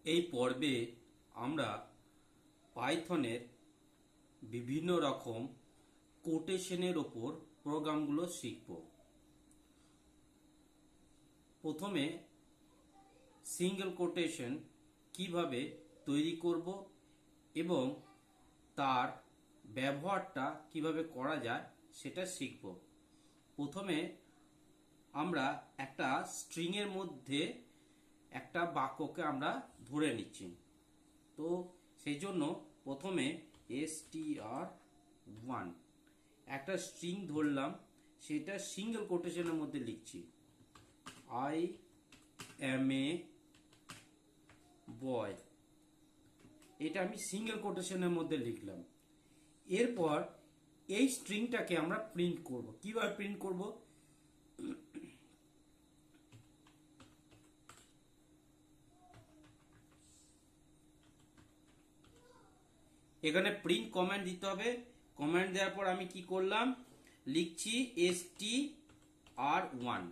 এই পর্বে আমরা পাইথনের বিভিন্ন রকম কোটেশনের ওপর প্রোগ্রামগুলো শিখব। প্রথমে সিঙ্গেল কোটেশন কিভাবে তৈরি করব এবং তার ব্যবহারটা কিভাবে করা যায় সেটা শিখব। প্রথমে আমরা একটা স্ট্রিংয়ের মধ্যে একটা বাক্যকে আমরা ধরে নিচ্ছি। তো সেই জন্য প্রথমে str1 একটা স্ট্রিং ধরলাম, সেটা সিঙ্গেল কোটেশনের মধ্যে লিখছি। আই এম এ বয়, এটা আমি সিঙ্গেল কোটেশনের মধ্যে লিখলাম। এরপর এই স্ট্রিংটাকে আমরা প্রিন্ট করব। কিভাবে প্রিন্ট করব? এখানে প্রিন্ট কমান্ড দিতে হবে। কমান্ড দেওয়ার পর আমি কি করলাম, লিখছি str1,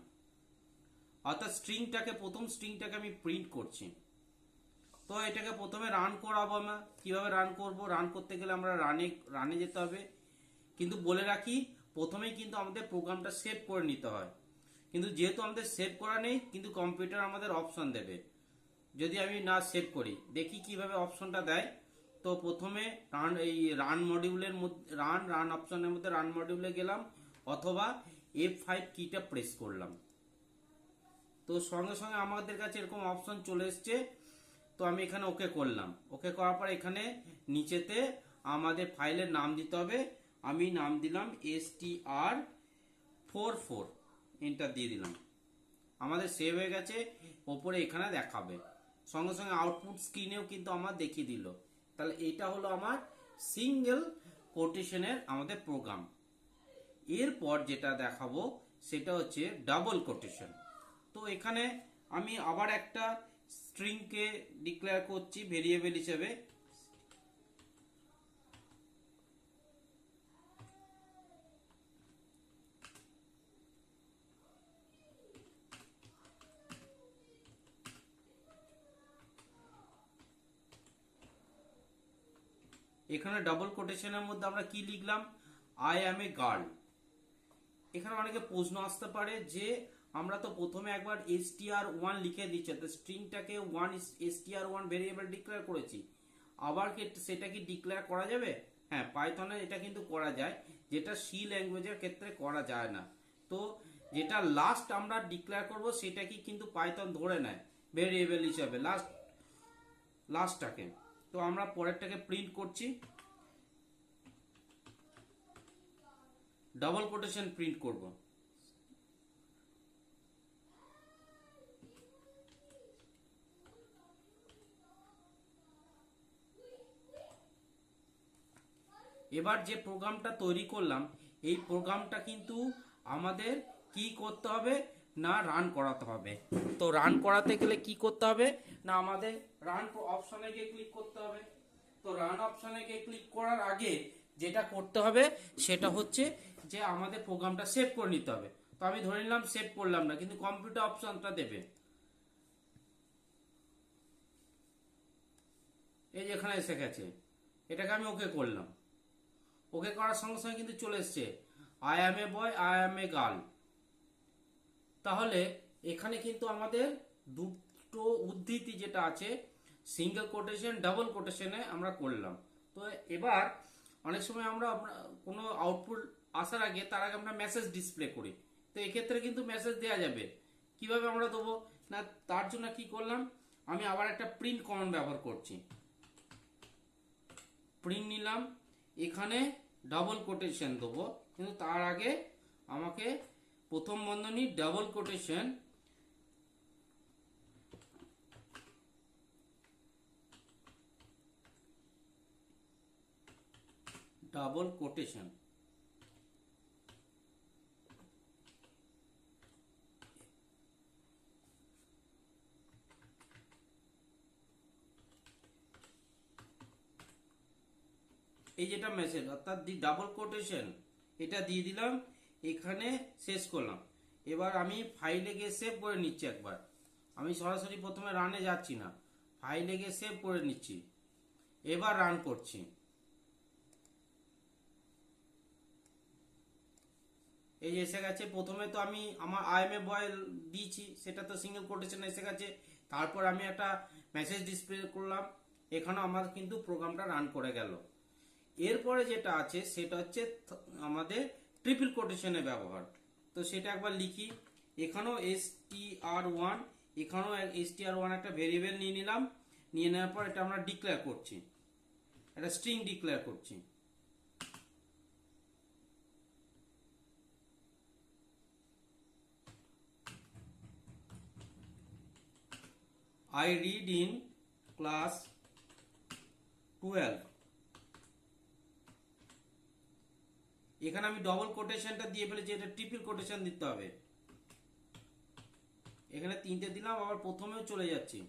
অর্থাৎ স্ট্রিংটাকে, প্রথম স্ট্রিংটাকে আমি প্রিন্ট করছি। তো এটাকে প্রথমে রান করাবো। আমরা কিভাবে রান করব? রান করতে গেলে আমরা রানে যেতে হবে। কিন্তু বলে রাখি, প্রথমেই কিন্তু আমাদের প্রোগ্রামটা সেভ করে নিতে হয়। কিন্তু যেহেতু আমাদের সেভ করা নেই, কিন্তু কম্পিউটার আমাদের অপশন দেবে যদি আমি না সেভ করি। দেখি কিভাবে অপশনটা দেয়। তো প্রথমে রান মডিউলের মধ্যে রান অপশনের মধ্যে রান মডিউলে গেলাম, অথবা F5 কিটা প্রেস করলাম। তো সঙ্গে সঙ্গে আমাদের কাছে এরকম অপশন চলে এসছে। তো আমি এখানে ওকে করলাম। ওকে করার পর এখানে নিচেতে আমাদের ফাইলের নাম দিতে হবে। আমি নাম দিলাম str44, এন্টার দিয়ে দিলাম। আমাদের সেভ হয়ে গেছে, ওপরে এখানে দেখাবে। সঙ্গে সঙ্গে আউটপুট স্ক্রিনেও কিন্তু আমার দেখিয়ে দিল। তাহলে এটা হলো আমার সিঙ্গেল কোটেশনের আমাদের প্রোগ্রাম। এরপর যেটা দেখাবো সেটা হচ্ছে ডাবল কোটেশন। তো এখানে আমি আবার একটা স্ট্রিংকে ডিক্লেয়ার করছি ভেরিয়েবল হিসেবে। এখানে ডাবল কোটেশনের মধ্যে আমরা কি লিখলাম? I am a girl. এখানে অনেকে প্রশ্ন আসতে পারে যে আমরা তো প্রথমে একবার str1 লিখে দিচ্ছি, তো স্ট্রিংটাকে str1 ভেরিয়েবল ডিক্লেয়ার করেছি, আবার সেটা কি ডিক্লেয়ার করা যাবে? হ্যাঁ, পাইথনে এটা কিন্তু করা যায়, যেটা সি ল্যাঙ্গুয়েজের ক্ষেত্রে করা যায় না। তো যেটা লাস্ট আমরা ডিক্লেয়ার করব সেটা কি কিন্তু পাইথন ধরে নেয় ভেরিয়েবল হিসাবে লাস্টটাকে। তো আমরা পরেরটাকে প্রিন্ট করছি, ডাবল কোটেশন প্রিন্ট করব। এবার যে প্রোগ্রামটা তৈরি করলাম, এই প্রোগ্রামটা কিন্তু আমাদের কি করতে হবে না, রান করাতে হবে। তো রান করাতে গেলে কি করতে হবে না, আমাদের রান অপশনে গিয়ে ক্লিক করতে হবে। তো রান অপশনে গিয়ে ক্লিক করার আগে যেটা করতে হবে সেটা হচ্ছে যে আমাদের প্রোগ্রামটা সেভ করে নিতে হবে। তো আমি ধরে নিলাম সেভ করলাম না, কিন্তু কম্পিউটার অপশনটা দেবে। এই যে এখানে এসে গেছে, এটাকে আমি ওকে করলাম। ওকে করার সঙ্গে সঙ্গে কিন্তু চলে এসছে I am A boy, I am a girl. তাহলে এখানে কিন্তু আমাদের দুটো উদ্ধৃতি যেটা আছে, সিঙ্গেল কোটেশন ডাবল কোটেশনে আমরা করলাম। তো এবার অনেক সময় আমরা কোনো আউটপুট আসার আগে, তার আগে আমরা মেসেজ ডিসপ্লে করি। তো এক্ষেত্রে কিন্তু মেসেজ দেওয়া যাবে। কিভাবে আমরা দেবো না, তার জন্য কি করলাম, আমি আবার একটা প্রিন্ট কমান্ড ব্যবহার করছি। প্রিন্ট নিলাম, এখানে ডাবল কোটেশন দেবো, কিন্তু তার আগে আমাকে প্রথম বন্ধনী ডাবল কোটেশন, ডাবল কোটেশন, এই যেটা মেসেজ অর্থাৎ দি ডাবল কোটেশন, এটা দিয়ে দিলাম, এখানে শেষ করলাম। এবার আমি ফাইলে গিয়ে সেভ করে নিচ্ছি একবার। আমি সরাসরি প্রথমে রানে যাচ্ছি না, ফাইলে গিয়ে সেভ করে নিচ্ছি, এবার রান করছি। এই যে এসে গেছে, প্রথমে তো আমি আমার আইএমএ বয়েল দিয়েছি, সেটা তো সিঙ্গেল কোটেশন এসে গেছে। তারপর আমি একটা মেসেজ ডিসপ্লে করলাম, এখানে আমার কিন্তু প্রোগ্রামটা রান করে গেল। এরপরে যেটা আছে সেটা হচ্ছে আমাদের ট্রিপল কোটেশনের ব্যবহার। তো সেটা একবার লিখি, এখানেও str1, এখানেও str1 একটা ভেরিয়েবল নিয়ে নিলাম। নিয়ে নেওয়ার পর এটা আমরা ডিক্লেয়ার করছি, একটা স্ট্রিং ডিক্লেয়ার করছি। I read in class 12। এখানে আমি ডবল কোটেশনটা দিয়ে ফেলেছি, এটা ট্রিপল কোটেশন দিতে হবে। এখানে 3টে দিলাম, আবার প্রথমেও চলে যাচ্ছি।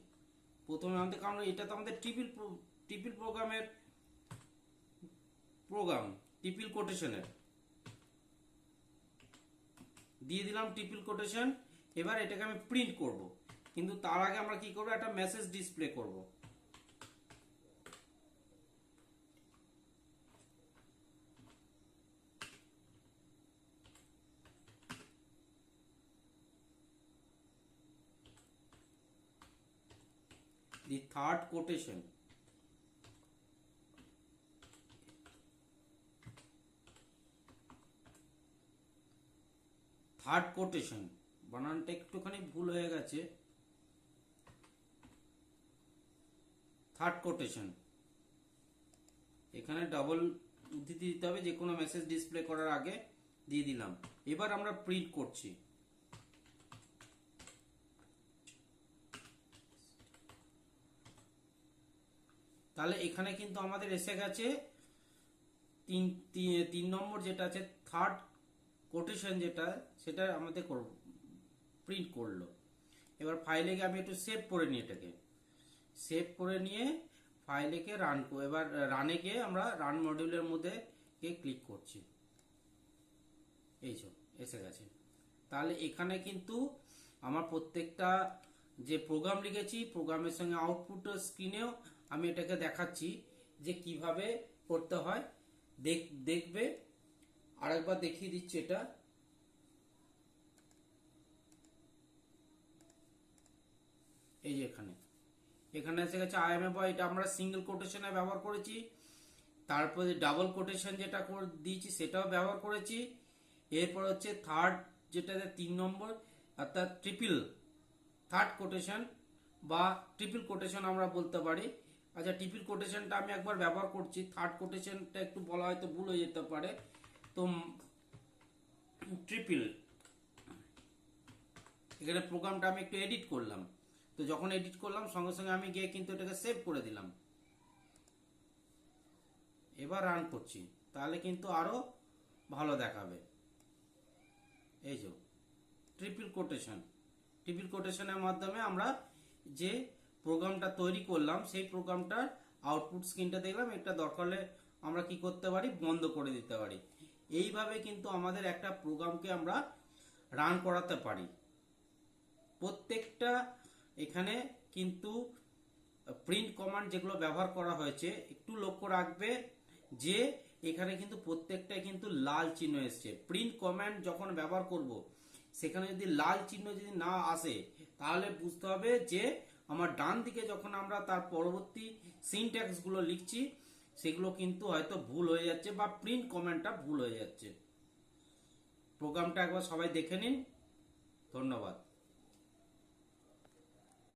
প্রথমে আমাদের, কারণ এটা তো আমাদের ট্রিপল প্রোগ্রামের প্রোগ্রাম, ট্রিপল কোটেশনের দিয়ে দিলাম ট্রিপল কোটেশন। এবার এটাকে আমি প্রিন্ট করব, কিন্তু তার আগে আমরা কি করব, একটা মেসেজ ডিসপ্লে করব। The third quotation, third quotation, বানানটা একটুখানি ভুল হয়ে গেছে। থার্ড কোটেশন, এখানে ডাবল উদ্ধৃতি দিতে হবে, যে কোনো মেসেজ ডিসপ্লে করার আগে দিয়ে দিলাম। এবার আমরা প্রিন্ট করছি। তাহলে এখানে কিন্তু আমাদের এসে গেছে 3 নম্বর যেটা আছে থার্ড কোটেশন, যেটা সেটা আমাদের প্রিন্ট করলো। এবার ফাইলে গিয়ে আমি একটু সেভ করে নিই, এটাকে সেভ করে নিয়ে ফাইলে গিয়ে রান, এবার রানে গিয়ে আমরা রান মডিউলের মধ্যে গিয়ে ক্লিক করছি। এই যে এসে গেছে। তাহলে এখানে কিন্তু আমার প্রত্যেকটা যে প্রোগ্রাম লিখেছি, প্রোগ্রামের সঙ্গে আউটপুট স্ক্রিনেও আমি এটাকে দেখাচ্ছি যে কিভাবে করতে হয়। দেখবে আরেকবার দেখিয়ে দিচ্ছি এটা। এই যে এখানে এসে গেছে আইএমএ বয়, এটা আমরা সিঙ্গেল কোটেশনে ব্যবহার করেছি। তারপরে ডাবল কোটেশন যেটা দিয়েছি সেটাও ব্যবহার করেছি। এরপর হচ্ছে থার্ড, যেটা 3 নম্বর, অর্থাৎ থার্ড কোটেশন বা ট্রিপল কোটেশন আমরা বলতে পারি। আচ্ছা, ট্রিপল কোটেশনটা আমি একবার ব্যবহার করছি, থার্ড কোটেশনটা একটু বলা হয়তো ভুল হয়ে যেতে পারে। তো ট্রিপল, এখানে প্রোগ্রামটা আমি একটু এডিট করলাম। তো যখন এডিট করলাম সঙ্গে সঙ্গে আমি গিয়ে কিন্তু এটাকে সেভ করে দিলাম। এবার রান করছি, তাহলে কিন্তু আরো ভালো দেখাবে। এই যে ট্রিপল কোটেশনের মাধ্যমে আমরা যে প্রোগ্রামটা তৈরি করলাম সেই প্রোগ্রামটার আউটপুট স্ক্রিনটা দেখলাম। এটা দরকার হলে আমরা কি করতে পারি, বন্ধ করে দিতে পারি। এইভাবে কিন্তু আমাদের একটা প্রোগ্রামকে আমরা রান করাতে পারি। প্রত্যেকটা এখানে কিন্তু প্রিন্ট কমান্ড যেগুলো ব্যবহার করা হয়েছে, একটু লক্ষ্য রাখবে যে এখানে কিন্তু প্রত্যেকটাই কিন্তু লাল চিহ্ন এসছে। প্রিন্ট কমান্ড যখন ব্যবহার করব, সেখানে যদি লাল চিহ্ন যদি না আসে, তাহলে বুঝতে হবে যে আমার ডান দিকে যখন আমরা তার পরবর্তী সিনট্যাক্স গুলো লিখছি, সেগুলো কিন্তু হয়তো ভুল হয়ে যাচ্ছে বা প্রিন্ট কমান্ডটা ভুল হয়ে যাচ্ছে। প্রোগ্রামটা একবার সবাই দেখে নিন। ধন্যবাদ।